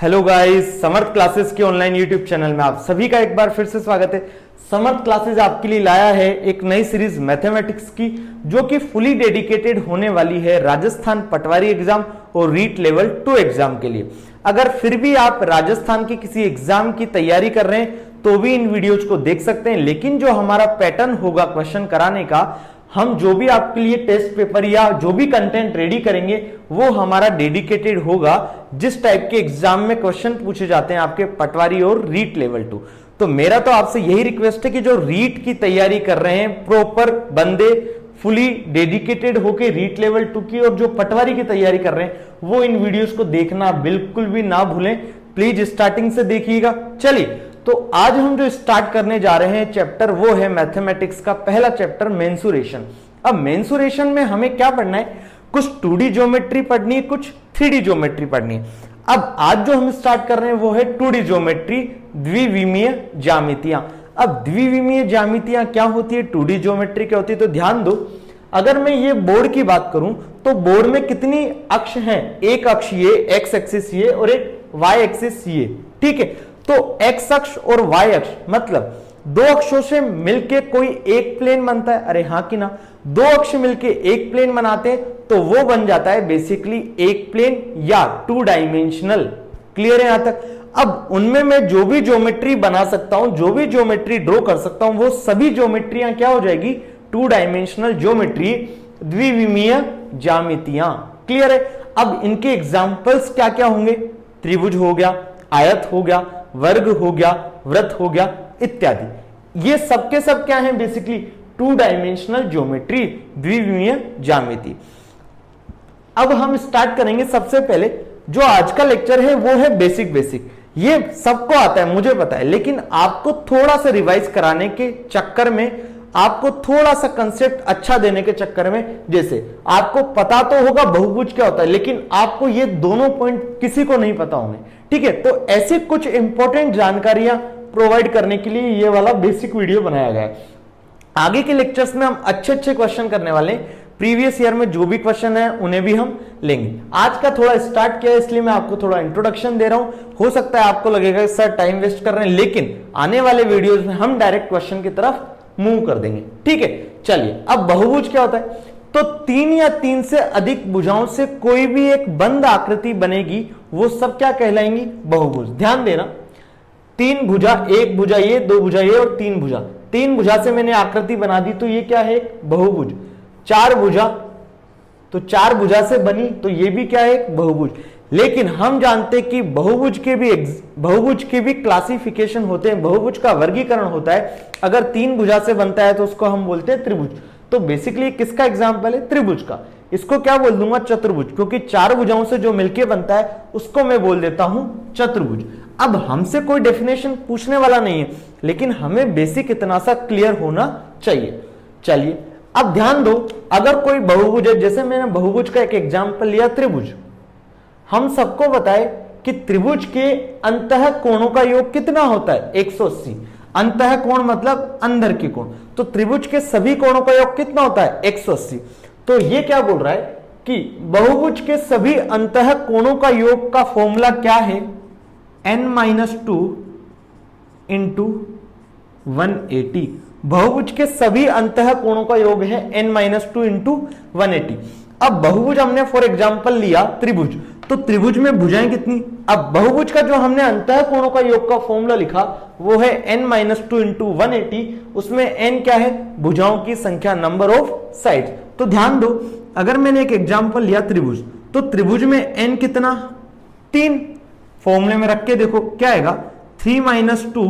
Hello guys, समर्थ classes के online YouTube channel में आप सभी का एक बार फिर से स्वागत है। समर्थ क्लासेस आपके लिए लाया है एक नई सीरीज मैथमेटिक्स की, जो कि फुली डेडिकेटेड होने वाली है राजस्थान पटवारी एग्जाम और रीट लेवल 2 एग्जाम के लिए। अगर फिर भी आप राजस्थान के किसी एग्जाम की तैयारी कर रहे हैं तो भी इन वीडियोज को देख सकते हैं, लेकिन जो हमारा पैटर्न होगा क्वेश्चन कराने का, हम जो भी आपके लिए टेस्ट पेपर या जो भी कंटेंट रेडी करेंगे वो हमारा डेडिकेटेड होगा जिस टाइप के एग्जाम में क्वेश्चन पूछे जाते हैं आपके पटवारी और रीट लेवल 2। तो मेरा तो आपसे यही रिक्वेस्ट है कि जो रीट की तैयारी कर रहे हैं प्रॉपर बंदे, फुली डेडिकेटेड होके रीट लेवल 2 की, और जो पटवारी की तैयारी कर रहे हैं वो इन वीडियोस को देखना बिल्कुल भी ना भूलें। प्लीज स्टार्टिंग से देखिएगा। चलिए, तो आज हम जो स्टार्ट करने जा रहे हैं चैप्टर वो है मैथमेटिक्स का पहला चैप्टर मेंसुरेशन। अब मेंसुरेशन में हमें क्या पढ़ना है? कुछ 2D ज्योमेट्री पढ़नी है, कुछ 3D ज्योमेट्री पढ़नी है। अब आज जो हम स्टार्ट कर रहे हैं वो है 2D ज्योमेट्री, द्विविमीय ज्यामितियां। अब द्विविमीय ज्यामितियां क्या होती है, 2D ज्योमेट्री क्या होती है? तो ध्यान दो, अगर मैं ये बोर्ड की बात करूं तो बोर्ड में कितनी अक्ष हैं? एक अक्ष ये, एक्स एक्सिस ये, और एक वाई एक्सिस ये। ठीक है, तो एक्स अक्ष और वाई अक्ष मतलब दो अक्षों से मिलके कोई एक प्लेन बनता है। अरे हाँ कि ना, दो अक्ष मिलके एक प्लेन बनाते हैं तो वो बन जाता है बेसिकली एक प्लेन या 2 डायमेंशनल। क्लियर है यहां तक? अब उनमें मैं जो भी ज्योमेट्री बना सकता हूं, जो भी ज्योमेट्री ड्रॉ कर सकता हूं, वो सभी ज्योमेट्रियां क्या हो जाएगी? 2 डायमेंशनल ज्योमेट्री, द्विविमीय ज्यामितियां। क्लियर है? अब इनके एग्जाम्पल्स क्या क्या होंगे? त्रिभुज हो गया, आयत हो गया, वर्ग हो गया, वृत्त हो गया, इत्यादि। ये सब के सब क्या है? बेसिकली 2 डायमेंशनल ज्योमेट्री, द्विविमीय ज्यामिति। अब हम स्टार्ट करेंगे। सबसे पहले जो आज का लेक्चर है वो है बेसिक। ये सबको आता है, मुझे पता है, लेकिन आपको थोड़ा सा रिवाइज कराने के चक्कर में, आपको थोड़ा सा कंसेप्ट अच्छा देने के चक्कर में, जैसे आपको पता तो होगा बहुभुज क्या होता है, लेकिन आपको ये दोनों पॉइंट किसी को नहीं पता होंगे। ठीक है, तो ऐसी कुछ इंपॉर्टेंट जानकारियां प्रोवाइड करने के लिए ये वाला बेसिक वीडियो बनाया गया है। आगे के लेक्चर्स में हम अच्छे क्वेश्चन करने वाले हैं। प्रीवियस ईयर में जो भी क्वेश्चन है उन्हें भी हम लेंगे। आज का थोड़ा स्टार्ट किया है इसलिए मैं आपको थोड़ा इंट्रोडक्शन दे रहा हूं। हो सकता है आपको लगेगा सर टाइम वेस्ट कर रहे हैं, लेकिन आने वाले वीडियोस में हम डायरेक्ट क्वेश्चन की तरफ मूव कर देंगे। ठीक है, चलिए। अब बहुभुज क्या होता है? तो 3 या 3 से अधिक भुजाओं से कोई भी एक बंद आकृति बनेगी, वो सब क्या कहलाएंगी? बहुभुज। ध्यान देना, 3 भुजा, एक भुजा ये, 2 भुजा ये और 3 भुजा। 3 भुजा से मैंने आकृति बना दी तो ये क्या है? एक बहुभुज। 4 भुजा, तो 4 भुजा से बनी तो ये भी क्या है? एक बहुभुज। लेकिन हम जानते हैं कि बहुभुज के भी क्लासिफिकेशन होते हैं, बहुभुज का वर्गीकरण होता है। अगर 3 भुजा से बनता है तो उसको हम बोलते हैं त्रिभुज। तो बेसिकली किसका एग्जांपल है? त्रिभुज का। इसको क्या बोल दूंगा? चतुर्भुज, क्योंकि 4 भुजाओं से जो मिलके बनता है उसको मैं बोल देता हूं चतुर्भुज। अब हमसे कोई डेफिनेशन पूछने वाला नहीं है, लेकिन हमें बेसिक इतना सा क्लियर होना चाहिए। चलिए, अब ध्यान दो, अगर कोई बहुभुज है, जैसे मैंने बहुभुज का एक एग्जांपल लिया त्रिभुज। हम सबको बताए कि त्रिभुज के अंतः कोणों का योग कितना होता है? 180। अंतः कोण मतलब अंदर के कोण, तो त्रिभुज के सभी कोणों का योग कितना होता है? 180। तो ये क्या बोल रहा है कि बहुभुज के सभी अंतः कोणों का योग का फॉर्मूला क्या है? n-2 into 180। बहुभुज के सभी अंतः कोणों का योग है n-2 इंटू 180। अब बहुभुज हमने फॉर एग्जांपल लिया त्रिभुज, तो त्रिभुज में भुजाएं कितनी? अब बहुभुज का जो हमने अंतः कोणों का योग का फॉर्मूला लिखा वो है n-2 इंटू 180। उसमें n क्या है? भुजाओं की संख्या, नंबर ऑफ साइड्स। तो ध्यान दो, अगर मैंने एक एग्जांपल लिया त्रिभुज, तो त्रिभुज में n कितना? 3। फॉर्मूले में रख के देखो क्या आएगा? 3-2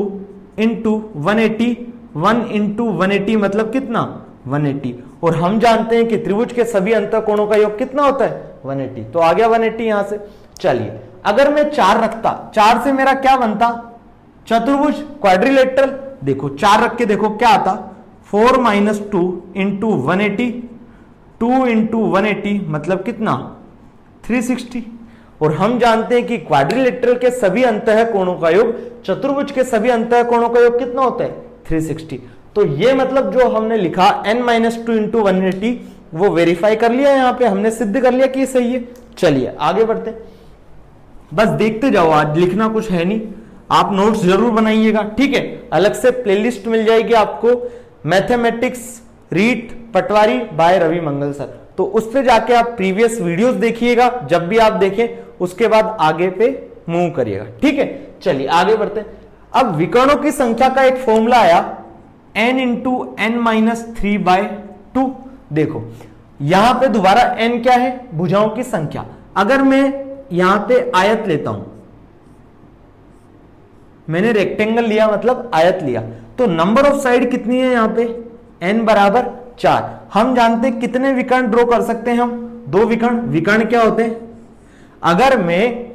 इंटू 180। 1 इंटू 180 मतलब कितना? 180। और हम जानते हैं कि त्रिभुज के सभी अंतः कोणों का योग कितना होता है? 180। तो आ गया 180 यहां से। चलिए, अगर मैं 4 रखता, 4 से मेरा क्या बनता? चतुर्भुज, क्वाड्रिलेटरल। देखो 4 रख के देखो क्या आता? 4-2 इंटू 180। 2 इंटू 180 मतलब कितना? 360। और हम जानते हैं कि क्वाड्रिलेटरल के सभी अंतः कोणों का योग, चतुर्भुज के सभी अंतः कोणों का योग कितना होता है? 360। तो ये मतलब जो हमने लिखा n-2 इंटू 180 वो वेरीफाई कर लिया, यहां पे हमने सिद्ध कर लिया कि सही है। चलिए आगे बढ़ते हैं। बस देखते जाओ, आज लिखना कुछ है नहीं, आप नोट्स जरूर बनाइएगा, ठीक है। अलग से प्लेलिस्ट मिल जाएगी आपको, मैथमेटिक्स रीट पटवारी बाय रवि मंगल सर, तो उस पे जाके आप प्रीवियस वीडियोस देखिएगा, जब भी आप देखें उसके बाद आगे पे मूव करिएगा, ठीक है। चलिए आगे बढ़ते हैं। अब विकर्णों की संख्या का एक फॉर्मूला आया n इंटू एन माइनस 3/2। देखो यहां पे दोबारा n क्या है, भुजाओं की संख्या। अगर मैं यहां पे आयत लेता हूं, मैंने रेक्टेंगल लिया मतलब आयत लिया, तो नंबर ऑफ साइड कितनी है यहां पे, n बराबर 4। हम जानते हैं कितने विकर्ण ड्रॉ कर सकते हैं हम, 2 विकर्ण। विकर्ण क्या होते हैं, अगर मैं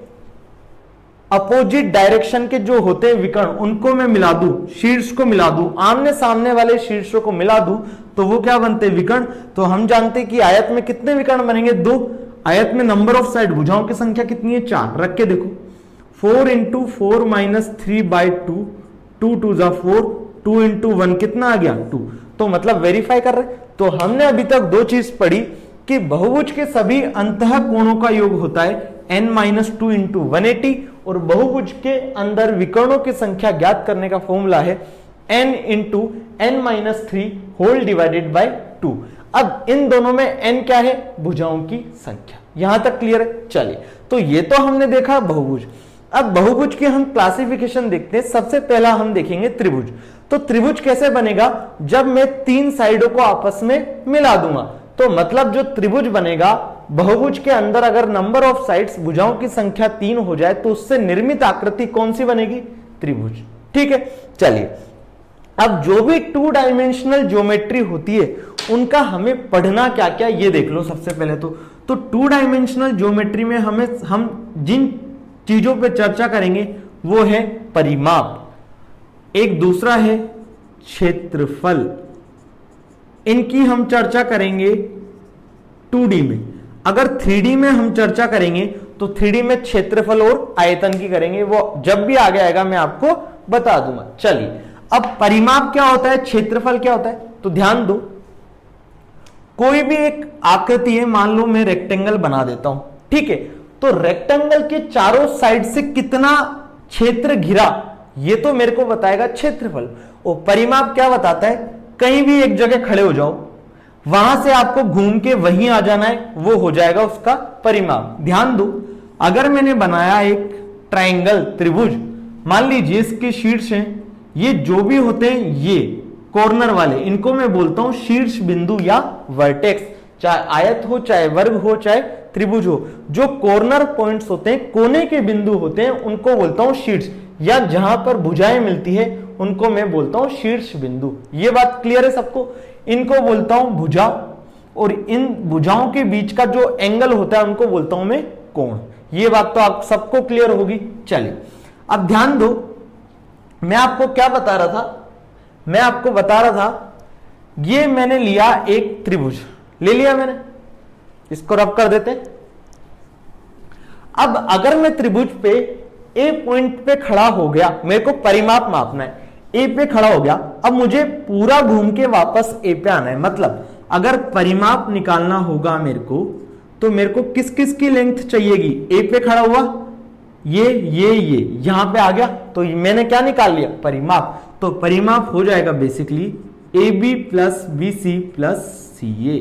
अपोजिट डायरेक्शन के जो होते हैं विकर्ण उनको मैं मिला दूं, शीर्ष को मिला दूं, आमने सामने वाले शीर्षों को मिला दूं, तो वो क्या बनते हैं, विकर्ण। तो हम जानते हैं कि आयत में कितने विकर्ण बनेंगे, 2। आयत में नंबर ऑफ साइड, भुजाओं की संख्या कितनी है, 4। रख के देखो 4 इंटू 4 माइनस 3/2, 2 2 जा 4, 2 इंटू 1 कितना आ गया, 2। तो मतलब वेरीफाई कर रहे। तो हमने अभी तक 2 चीज पढ़ी कि बहुभुज के सभी अंतः कोणों का योग होता है n-2 इंटू 180, और बहुभुज के अंदर विकर्णों की संख्या ज्ञात करने का फॉर्मूला है n into n-3 whole divided by 2। अब इन दोनों में n क्या है, भुजाओं की संख्या। यहां तक क्लियर है। चलिए, तो ये तो हमने देखा बहुभुज। अब बहुभुज के हम क्लासिफिकेशन देखते हैं। सबसे पहला हम देखेंगे त्रिभुज। तो त्रिभुज कैसे बनेगा, जब मैं 3 साइडों को आपस में मिला दूंगा। तो मतलब जो त्रिभुज बनेगा, बहुभुज के अंदर अगर नंबर ऑफ साइड्स, भुजाओं की संख्या 3 हो जाए, तो उससे निर्मित आकृति कौन सी बनेगी, त्रिभुज, ठीक है। चलिए, अब जो भी 2 डायमेंशनल ज्योमेट्री होती है उनका हमें पढ़ना क्या क्या, ये देख लो। सबसे पहले तो 2 डायमेंशनल ज्योमेट्री में हम जिन चीजों पे चर्चा करेंगे वो है परिमाप, एक दूसरा है क्षेत्रफल। इनकी हम चर्चा करेंगे 2D में। अगर 3D में हम चर्चा करेंगे तो 3D में क्षेत्रफल और आयतन की करेंगे, वो जब भी आगे आएगा मैं आपको बता दूंगा। चलिए, अब परिमाप क्या होता है, क्षेत्रफल क्या होता है, तो ध्यान दो। कोई भी एक आकृति है, मान लो मैं रेक्टेंगल बना देता हूं, ठीक है। तो रेक्टेंगल के चारों साइड से कितना क्षेत्र घिरा, ये तो मेरे को बताएगा क्षेत्रफल। और परिमाप क्या बताता है, कहीं भी एक जगह खड़े हो जाओ, वहां से आपको घूम के वहीं आ जाना है, वो हो जाएगा उसका परिमाप। ध्यान दो, अगर मैंने बनाया एक ट्रायंगल, त्रिभुज, मान लीजिए इसके शीर्ष हैं, ये जो भी होते हैं ये कॉर्नर वाले, इनको मैं बोलता हूं शीर्ष बिंदु या वर्टेक्स। चाहे आयत हो, चाहे वर्ग हो, चाहे त्रिभुज हो, जो कॉर्नर पॉइंट्स होते हैं, कोने के बिंदु होते हैं, उनको बोलता हूं शीर्ष, या जहां पर भुजाएं मिलती है उनको मैं बोलता हूं शीर्ष बिंदु। ये बात क्लियर है सबको। इनको बोलता हूं भुजा, और इन भुजाओं के बीच का जो एंगल होता है उनको बोलता हूं मैं कोण। ये बात तो आप सबको क्लियर होगी। चलिए, अब ध्यान दो, मैं आपको क्या बता रहा था, मैं आपको बता रहा था, ये मैंने लिया एक त्रिभुज, ले लिया मैंने, इसको रब कर देते हैं। अब अगर मैं त्रिभुज पे ए पॉइंट पे खड़ा हो गया, मेरे को परिमाप मापना है, ए पे खड़ा हो गया, अब मुझे पूरा घूम के वापस ए पे आना है। मतलब अगर परिमाप निकालना होगा मेरे को, तो मेरे को किस किस की लेंथ चाहिएगी, ए पे खड़ा हुआ, ये यहां पे आ गया, तो मैंने क्या निकाल लिया, परिमाप। तो परिमाप हो जाएगा basically A B plus B C plus C A.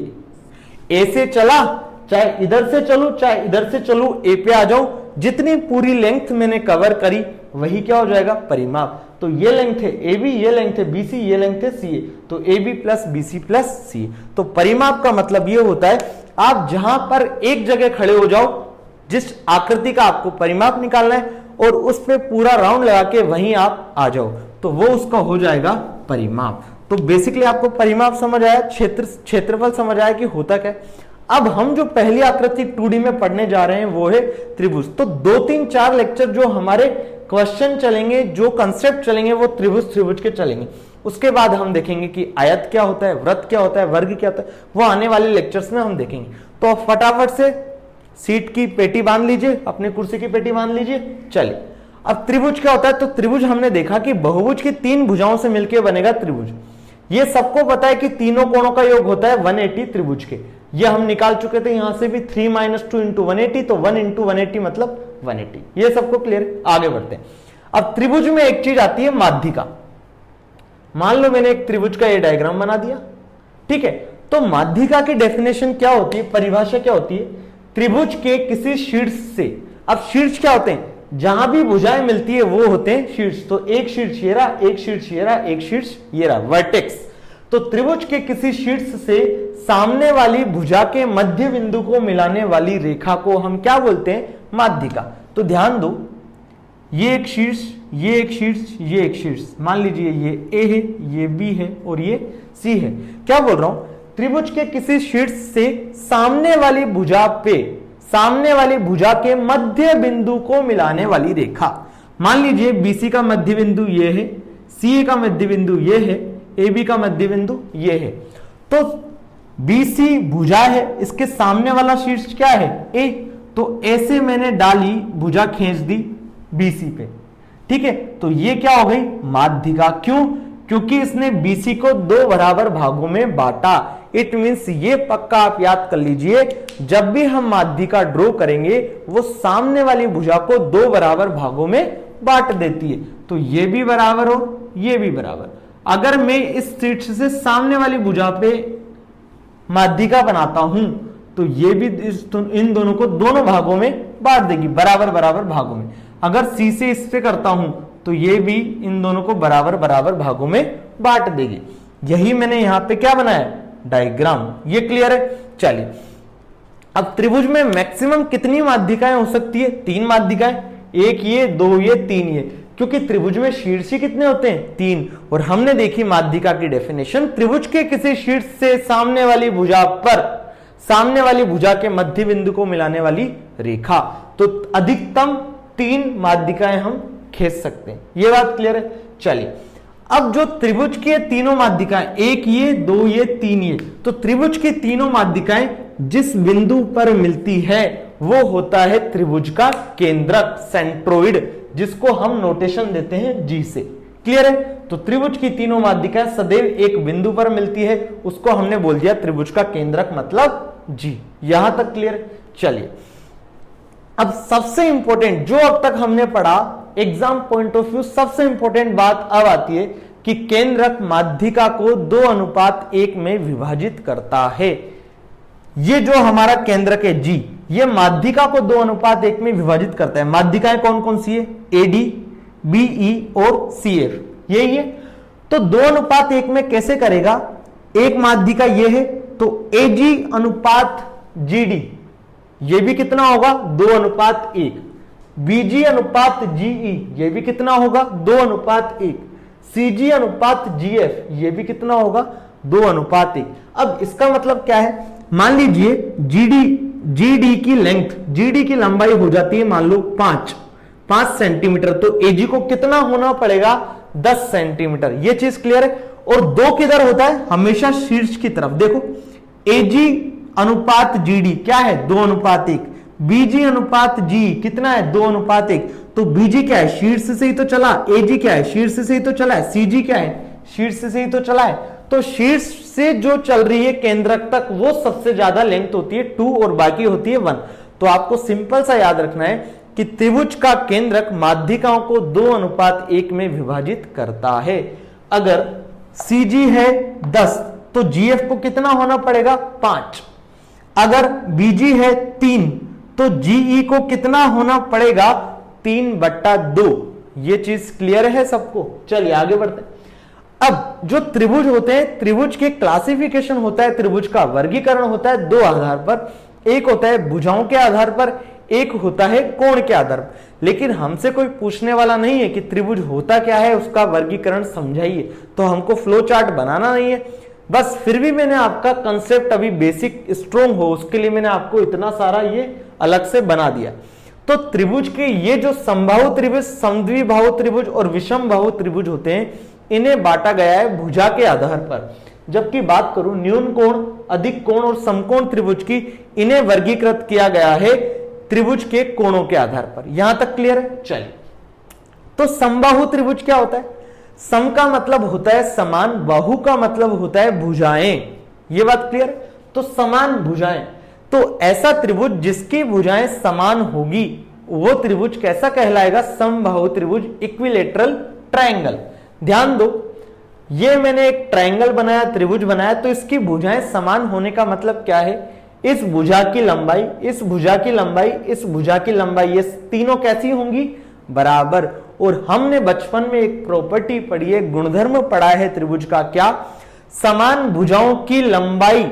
A से चला, चाहे इधर से चलूं चाहे इधर से चलूं, ए पे आ जाऊं, जितनी पूरी लेंथ मैंने कवर करी वही क्या हो जाएगा, परिमाप। तो ये लेंथ है ए बी, ये लेंथ है बी सी, ये लेंथ है सी ए, तो A B plus B C plus C. तो परिमाप का मतलब ये होता है, आप जहां पर एक जगह खड़े हो जाओ, जिस आकृति का आपको परिमाप निकालना है, और उस पे पूरा राउंड लगा के वहीं आप आ जाओ, तो वो उसका हो जाएगा परिमाप। तो बेसिकली आपको परिमाप समझ आया, क्षेत्रफल समझ आया कि होता क्या। अब हम जो पहली आकृति 2D में पढ़ने जा रहे हैं वो है त्रिभुज। तो 2 3 4 लेक्चर जो हमारे क्वेश्चन चलेंगे, जो कंसेप्ट चलेंगे, वो त्रिभुज के चलेंगे। उसके बाद हम देखेंगे कि आयत क्या होता है, वृत्त क्या होता है, वर्ग क्या होता है, वो आने वाले लेक्चर्स में हम देखेंगे। तो फटाफट से सीट की पेटी बांध लीजिए, अपनी कुर्सी की पेटी बांध लीजिए। चलिए, अब त्रिभुज क्या होता है, तो त्रिभुज हमने देखा कि बहुभुज की 3 भुजाओं से मिलकर बनेगा त्रिभुज। ये सबको पता है कि तीनों कोणों का योग होता है 180 त्रिभुज के, ये हम निकाल चुके थे। यहां से भी 3 - 2 × 180, तो 1 × 180 मतलब 180। ये सबको क्लियर है, आगे बढ़ते हैं। अब त्रिभुज में एक चीज आती है माध्यिका। मान लो मैंने एक त्रिभुज का ये डायग्राम बना दिया, ठीक है। तो माध्यिका की डेफिनेशन क्या होती है, परिभाषा क्या होती है, त्रिभुज के किसी शीर्ष से, अब शीर्ष क्या होते हैं, जहां भी भुजाएं मिलती है वो होते हैं शीर्ष। तो एक शीर्ष ये रहा, एक शीर्ष ये रहा, एक शीर्ष ये रहा, वर्टेक्स। तो त्रिभुज के किसी शीर्ष से सामने वाली भुजा के मध्य बिंदु को मिलाने वाली रेखा को हम क्या बोलते हैं, माध्यिका। तो ध्यान दो, ये एक शीर्ष, ये एक शीर्ष, ये एक शीर्ष, मान लीजिए ये ए है, ये बी है और ये सी है। क्या बोल रहा हूं, त्रिभुज के किसी शीर्ष से सामने वाली भुजा पे, सामने वाली भुजा के मध्य बिंदु को मिलाने वाली रेखा। मान लीजिए बीसी का मध्य बिंदु ये है, सी का मध्य बिंदु ये है, ए बी का मध्य बिंदु ये है। तो बीसी भुजा है, इसके सामने वाला शीर्ष क्या है, ए। तो ऐसे मैंने डाली, भुजा खींच दी बीसी पे, ठीक है। तो ये क्या हो गई, माध्यिका। क्यों, क्योंकि इसने बीसी को दो बराबर भागों में बांटा। इट मीन्स ये पक्का आप याद कर लीजिए, जब भी हम माध्यिका ड्रॉ करेंगे वो सामने वाली भुजा को दो बराबर भागों में बांट देती है। तो ये भी बराबर और ये भी बराबर। अगर मैं इस शीर्ष से सामने वाली भुजा पे माध्यिका बनाता हूं तो ये भी इन दोनों को दोनों भागों में बांट देगी, बराबर बराबर भागों में। अगर सी से इस पे करता हूं तो ये भी इन दोनों को बराबर बराबर भागों में बांट देगी। यही मैंने यहां पे क्या बनाया, डायग्राम। ये क्लियर है। चलिए, अब त्रिभुज में मैक्सिमम कितनी माध्यिकाएं हो सकती है, 3 माध्यिकाएं, एक ये, 2 ये, 3 ये, क्योंकि त्रिभुज में शीर्ष ही कितने होते हैं, 3। और हमने देखी माध्यिका की डेफिनेशन, त्रिभुज के किसी शीर्ष से सामने वाली भुजा पर, सामने वाली भुजा के मध्य बिंदु को मिलाने वाली रेखा। तो अधिकतम 3 माध्यिकाएं हम खींच सकते हैं। ये बात क्लियर है। चलिए, अब जो त्रिभुज की तीनों माध्यिकाएं, एक ये, 2 ये, 3 ये, तो त्रिभुज की तीनों माध्यिकाएं जिस बिंदु पर मिलती है वो होता है त्रिभुज का केंद्रक, सेंट्रोइड, जिसको हम नोटेशन देते हैं जी से। क्लियर है। तो त्रिभुज की तीनों माध्यिकाएं सदैव एक बिंदु पर मिलती है, उसको हमने बोल दिया त्रिभुज का केंद्रक, मतलब जी। यहां तक क्लियर है। चलिए, अब सबसे इंपॉर्टेंट जो अब तक हमने पढ़ा, एग्जाम पॉइंट ऑफ व्यू सबसे इंपॉर्टेंट बात अब आती है कि केंद्रक माध्यिका को 2:1 में विभाजित करता है। ये जो हमारा केंद्रक है जी, ये माध्यिका को 2:1 में विभाजित करता है। माध्यिकाएं कौन कौन सी है, एडी, बीई और सीएफ, यही है। तो 2:1 में कैसे करेगा, एक माध्यिका ये है तो एजी अनुपात जीडी, ये भी कितना होगा, 2:1। बीजी अनुपात जीई, ये भी कितना होगा, 2:1। सीजी अनुपात जीएफ, ये भी कितना होगा, 2:1। अब इसका मतलब क्या है, मान लीजिए जीडी की लेंथ, जीडी की लंबाई हो जाती है मान लो 5 सेंटीमीटर, तो एजी को कितना होना पड़ेगा, 10 सेंटीमीटर। ये चीज क्लियर है। और 2 किधर होता है, हमेशा शीर्ष की तरफ। देखो, एजी अनुपात जीडी क्या है, 2:1। बीजी अनुपात जी कितना है, 2:1। तो बीजी क्या है, शीर्ष से ही तो चला, एजी क्या है, शीर्ष से ही तो चला है, सीजी क्या है, शीर्ष से ही तो चला है। तो शीर्ष से जो चल रही है केंद्रक तक वो सबसे ज्यादा लेंथ होती है 2 और बाकी होती है 1। तो आपको सिंपल सा याद रखना है कि त्रिभुज का केंद्रक माध्यिकाओं को 2:1 में विभाजित करता है। अगर सीजी है 10 तो जीएफ को कितना होना पड़ेगा, 5। अगर बीजी है 3 तो जीई को कितना होना पड़ेगा, 3/2। ये चीज क्लियर है सबको। चलिए आगे बढ़ते हैं। अब जो त्रिभुज होते हैं, त्रिभुज के क्लासिफिकेशन होता है, त्रिभुज का वर्गीकरण होता है 2 आधार पर। एक होता है भुजाओं के आधार पर, एक होता है कोण के आधार पर। लेकिन हमसे कोई पूछने वाला नहीं है कि त्रिभुज होता क्या है, उसका वर्गीकरण समझाइए, तो हमको फ्लो चार्ट बनाना नहीं है। बस फिर भी मैंने आपका कंसेप्ट अभी बेसिक स्ट्रोंग हो उसके लिए मैंने आपको इतना सारा ये अलग से बना दिया। तो त्रिभुज के ये जो समबाहु त्रिभुज, समद्विबाहु त्रिभुज और विषमबाहु त्रिभुज होते हैं, इन्हें बांटा गया है भुजा के आधार पर। जबकि बात करूं न्यून कोण, अधिक कोण और समकोण त्रिभुज की, इन्हें वर्गीकृत किया गया है त्रिभुज के कोणों के आधार पर। यहां तक क्लियर है। चलिए, तो समबाहु त्रिभुज क्या होता है, सम का मतलब होता है समान, बाहु का मतलब होता है भुजाएं। ये बात क्लियर है। तो समान भुजाएं, तो ऐसा त्रिभुज जिसकी भुजाएं समान होगी वो त्रिभुज कैसा कहलाएगा? समबाहु त्रिभुज, इक्विलेटरल ट्रायंगल। ध्यान दो, ये मैंने एक ट्रायंगल बनाया, त्रिभुज बनाया, तो इसकी भुजाएं समान होने का मतलब क्या है? इस भुजा की लंबाई, इस भुजा की लंबाई, इस भुजा की लंबाई, ये तीनों कैसी होंगी? बराबर। और हमने बचपन में एक प्रॉपर्टी पढ़ी है, गुणधर्म पढ़ा है त्रिभुज का, क्या? समान भुजाओं की लंबाई,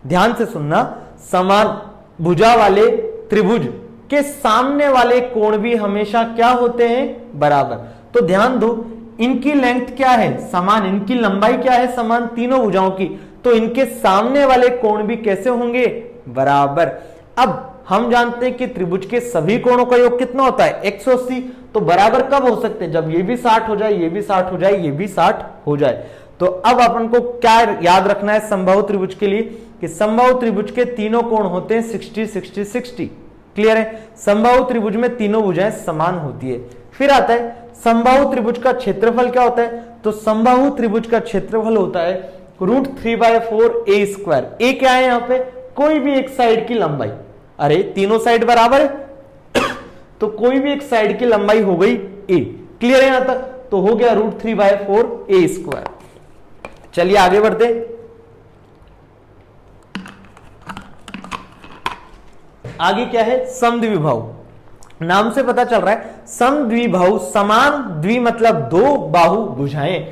ध्यान से सुनना, समान भुजा वाले त्रिभुज के सामने वाले कोण भी हमेशा क्या होते हैं? बराबर। तो ध्यान दो, इनकी लेंथ क्या है? समान। इनकी लंबाई क्या है? समान, तीनों भुजाओं की। तो इनके सामने वाले कोण भी कैसे होंगे? बराबर। अब हम जानते हैं कि त्रिभुज के सभी कोणों का योग कितना होता है? 180। तो बराबर कब हो सकते हैं? जब ये भी 60 हो जाए, ये भी 60 हो जाए, ये भी 60 हो जाए। तो अब अपन को क्या याद रखना है समबाहु त्रिभुज के लिए? कि समबाहु त्रिभुज के तीनों कोण होते हैं 60 60 60। क्लियर है? समबाहु त्रिभुज में तीनों भुजाएं समान होती है। फिर आता है समबाहु त्रिभुज का क्षेत्रफल क्या होता है? तो समबाहु त्रिभुज का क्षेत्रफल होता है √3/4 a स्क्वायर। ए क्या है? यहां पे कोई भी एक साइड की लंबाई। अरे तीनों साइड बराबर है तो कोई भी एक साइड की लंबाई हो गई a। क्लियर है यहां तक? तो हो गया √3/4 a स्क्वायर। चलिए आगे बढ़ते। आगे क्या है? समद्विबाहु। नाम से पता चल रहा है समद्विबाहु, समान द्वि मतलब दो बाहु भुजाएं।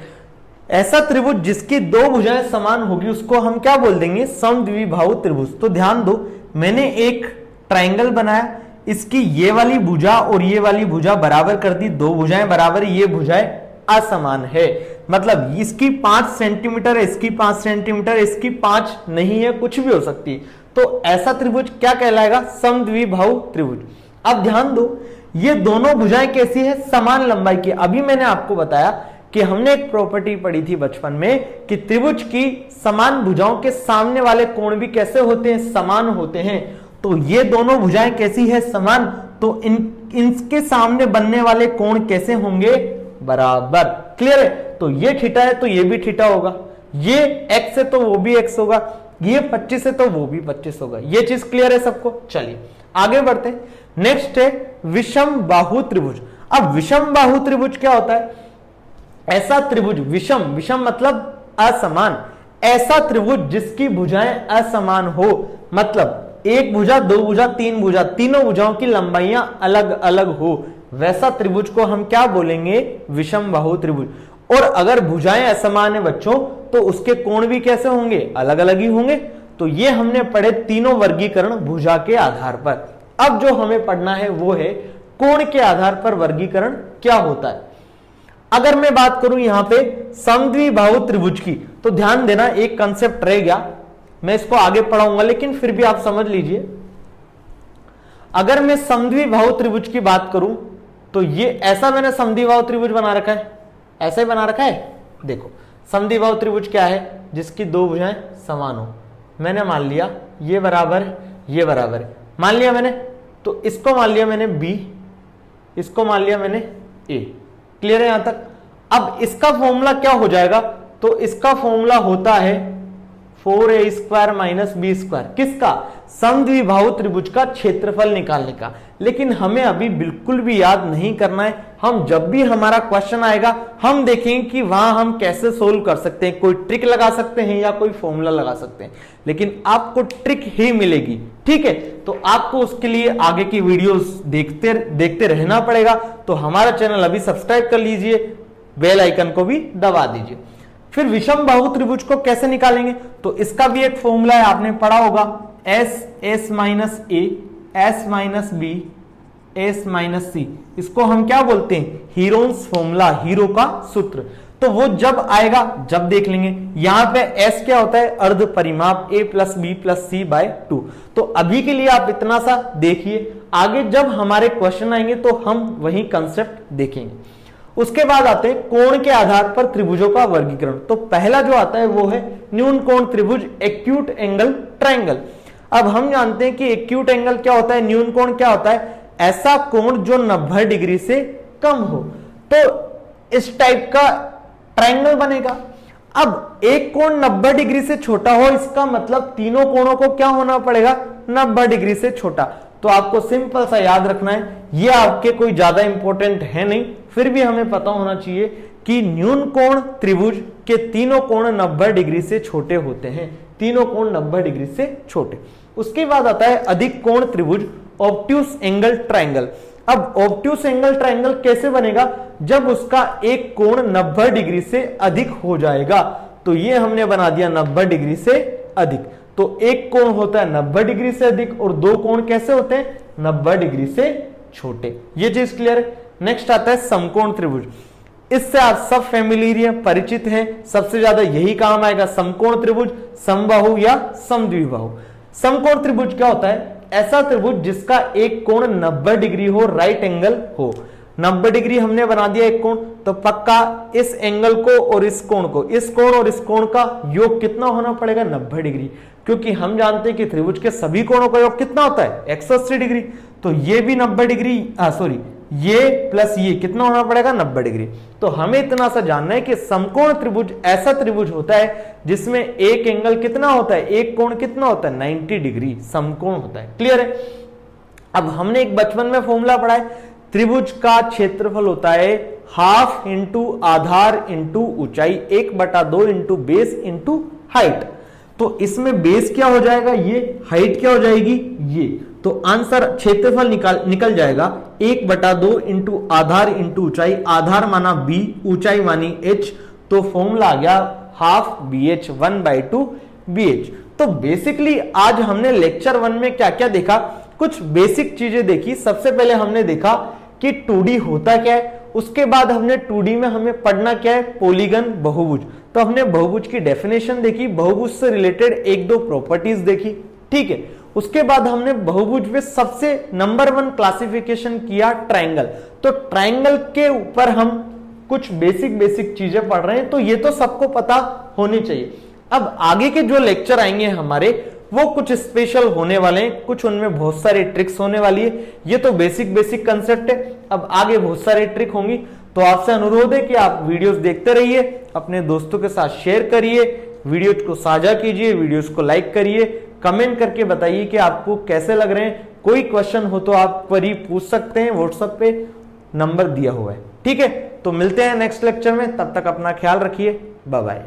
ऐसा त्रिभुज जिसकी दो भुजाएं समान होगी उसको हम क्या बोल देंगे? समद्विबाहु त्रिभुज। तो ध्यान दो, मैंने एक ट्रायंगल बनाया, इसकी ये वाली भुजा और ये वाली भुजा बराबर कर दी, दो भुजाएं बराबर, ये भुजाएं असमान है। मतलब इसकी 5 सेंटीमीटर है, इसकी 5 सेंटीमीटर, इसकी 5 नहीं है, कुछ भी हो सकती है। तो ऐसा त्रिभुज क्या कहलाएगा? समद्विबाहु त्रिभुज। अब ध्यान दो, ये दोनों भुजाएं कैसी है? समान लंबाई की। अभी मैंने आपको बताया कि हमने एक प्रॉपर्टी पढ़ी थी बचपन में कि त्रिभुज की समान भुजाओं के सामने वाले कोण भी कैसे होते हैं? समान होते हैं। तो ये दोनों भुजाएं कैसी है? समान। तो इनके सामने बनने वाले कोण कैसे होंगे? बराबर। क्लियर है? तो ये थीटा है तो ये भी थीटा होगा, ये x है तो वो भी x होगा, ये 25 है तो वो भी 25 होगा। ये चीज क्लियर है सबको? चलिए आगे बढ़ते हैं। नेक्स्ट है विषम बाहु त्रिभुज। अब विषम बाहु त्रिभुज क्या होता है? ऐसा त्रिभुज, विषम, विषम मतलब असमान, ऐसा त्रिभुज जिसकी भुजाएं असमान हो, मतलब एक भुजा, दो भुजा, तीन भुजा, तीनों भुजाओं की लंबाइयां अलग अलग हो, वैसा त्रिभुज को हम क्या बोलेंगे? विषम बाहु त्रिभुज। और अगर भुजाएं असमान है बच्चों तो उसके कोण भी कैसे होंगे? अलग अलग ही होंगे। तो ये हमने पढ़े तीनों वर्गीकरण भुजा के आधार पर। अब जो हमें पढ़ना है वो है कोण के आधार पर वर्गीकरण क्या होता है। अगर मैं बात करूं यहां पे समद्विबाहु त्रिभुज की, तो ध्यान देना एक कंसेप्ट रह गया, मैं इसको आगे पढ़ाऊंगा लेकिन फिर भी आप समझ लीजिए। अगर मैं समद्विबाहु त्रिभुज की बात करूं तो ये ऐसा मैंने समद्विबाहु त्रिभुज बना रखा है, ऐसा ही बना रखा है। देखो समद्विबाहु त्रिभुज क्या है? जिसकी दो भुजाएं समान हो। मैंने मान लिया ये बराबर है, ये बराबर है, मान लिया मैंने। तो इसको मान लिया मैंने b, इसको मान लिया मैंने a। क्लियर है यहां तक? अब इसका फॉर्मूला क्या हो जाएगा? तो इसका फॉर्मूला होता है 4a² - b²। किसका? समद्विबाहु त्रिभुज का क्षेत्रफल निकालने का। लेकिन हमें अभी बिल्कुल भी याद नहीं करना है। हम जब भी हमारा क्वेश्चन आएगा हम देखेंगे कि वहां हम कैसे सोल्व कर सकते हैं, कोई ट्रिक लगा सकते हैं या कोई फॉर्मूला लगा सकते हैं, लेकिन आपको ट्रिक ही मिलेगी। ठीक है? तो आपको उसके लिए आगे की वीडियोस देखते रहना पड़ेगा। तो हमारा चैनल अभी सब्सक्राइब कर लीजिए, बेल आइकन को भी दबा दीजिए। फिर विषम बाहु त्रिभुज को कैसे निकालेंगे? तो इसका भी एक फॉर्मूला है, आपने पढ़ा होगा, s - a s - b s - c। इसको हम क्या बोलते हैं? हीरोन्स फॉर्मूला, हीरो का सूत्र। तो वो जब आएगा जब देख लेंगे। यहां पे s क्या होता है? अर्ध परिमाप a + b + c/2। तो अभी के लिए आप इतना सा देखिए, आगे जब हमारे क्वेश्चन आएंगे तो हम वही कंसेप्ट देखेंगे। उसके बाद आते हैं कोण के आधार पर त्रिभुजों का वर्गीकरण। तो पहला जो आता है वो है न्यून कोण त्रिभुज, एक्यूट एंगल ट्रायंगल। अब हम जानते हैं कि एक्यूट एंगल क्या होता है, न्यून कोण क्या होता है? ऐसा कोण जो 90 डिग्री से कम हो। तो इस टाइप का ट्रायंगल बनेगा। अब एक कोण 90 डिग्री से छोटा हो, इसका मतलब तीनों कोणों को क्या होना पड़ेगा? 90 डिग्री से छोटा। तो आपको सिंपल सा याद रखना है, ये आपके कोई ज्यादा इंपॉर्टेंट है नहीं, फिर भी हमें पता होना चाहिए कि न्यून कोण त्रिभुज के तीनों कोण 90 डिग्री से छोटे होते हैं, तीनों कोण 90 डिग्री से छोटे। उसके बाद आता है अधिक कोण त्रिभुज, ऑब्ट्यूस एंगल ट्रायंगल। अब ऑब्ट्यूस एंगल ट्रायंगल कैसे बनेगा, जब उसका एक कोण 90 डिग्री से अधिक हो जाएगा। तो ये हमने बना दिया 90 डिग्री से अधिक, तो एक कोण होता है 90 डिग्री से अधिक और दो कोण कैसे होते हैं, 90 डिग्री से छोटे। ये चीज क्लियर है। नेक्स्ट आता है समकोण त्रिभुज। इससे आप सब फैमिलियर परिचित हैं, सबसे ज्यादा यही काम आएगा, समकोण त्रिभुज, समबाहु या समद्विबाहु। समकोण त्रिभुज क्या होता है, ऐसा त्रिभुज जिसका एक कोण 90 डिग्री हो, राइट एंगल हो। 90 डिग्री हमने बना दिया एक कोण, तो पक्का इस एंगल को और इस कोण को, इस कोण और इस कोण का योग कितना होना पड़ेगा, 90 डिग्री, क्योंकि हम जानते हैं कि त्रिभुज के सभी कोणों का योग कितना होता है, 180 डिग्री। तो ये भी 90 डिग्री, सॉरी ये प्लस ये कितना होना पड़ेगा, 90 डिग्री। तो हमें इतना सा जानना है कि समकोण त्रिभुज ऐसा त्रिभुज होता है जिसमें एक एंगल कितना होता है, एक कोण कितना होता है, 90 डिग्री समकोण होता है। क्लियर है। अब हमने एक बचपन में फॉर्मूला पढ़ा है, त्रिभुज का क्षेत्रफल होता है हाफ इंटू आधार इंटू ऊंचाई, 1/2 इंटू बेस इंटू हाइट। तो इसमें बेस क्या हो जाएगा, ये हाइट क्या हो जाएगी, ये। तो आंसर क्षेत्रफल निकल जाएगा 1/2 इंटू आधार इंटू ऊंचाई, आधार माना b, ऊंचाई मानी h, तो फॉर्मूला आ गया हाफ BH, 1/2 BH। तो बेसिकली आज हमने लेक्चर 1 में क्या क्या देखा, कुछ बेसिक चीजें देखी। सबसे पहले हमने देखा कि 2D होता क्या है, उसके बाद हमने 2D में हमें पढ़ना क्या है, पॉलीगन बहुभुज। तो हमने बहुभुज की डेफिनेशन देखी, बहुभुज से रिलेटेड एक दो प्रॉपर्टीज देखी, ठीक है। उसके बाद हमने बहुभुज में सबसे नंबर 1 क्लासिफिकेशन किया ट्रायंगल। तो ट्रायंगल के ऊपर हम कुछ बेसिक चीजें पढ़ रहे हैं, तो ये तो सबको पता होनी चाहिए। अब आगे के जो लेक्चर आएंगे हमारे, वो कुछ स्पेशल होने वाले हैं, कुछ उनमें बहुत सारी ट्रिक्स होने वाली है। ये तो बेसिक कंसेप्ट है, अब आगे बहुत सारी ट्रिक होंगी। तो आपसे अनुरोध है कि आप वीडियोस देखते रहिए, अपने दोस्तों के साथ शेयर करिए, वीडियोस को साझा कीजिए, वीडियोस को लाइक करिए, कमेंट करके बताइए कि आपको कैसे लग रहे हैं। कोई क्वेश्चन हो तो आप क्वेरी पूछ सकते हैं, व्हाट्सएप पे नंबर दिया हुआ है, ठीक है। तो मिलते हैं नेक्स्ट लेक्चर में, तब तक अपना ख्याल रखिए, बाय बाय।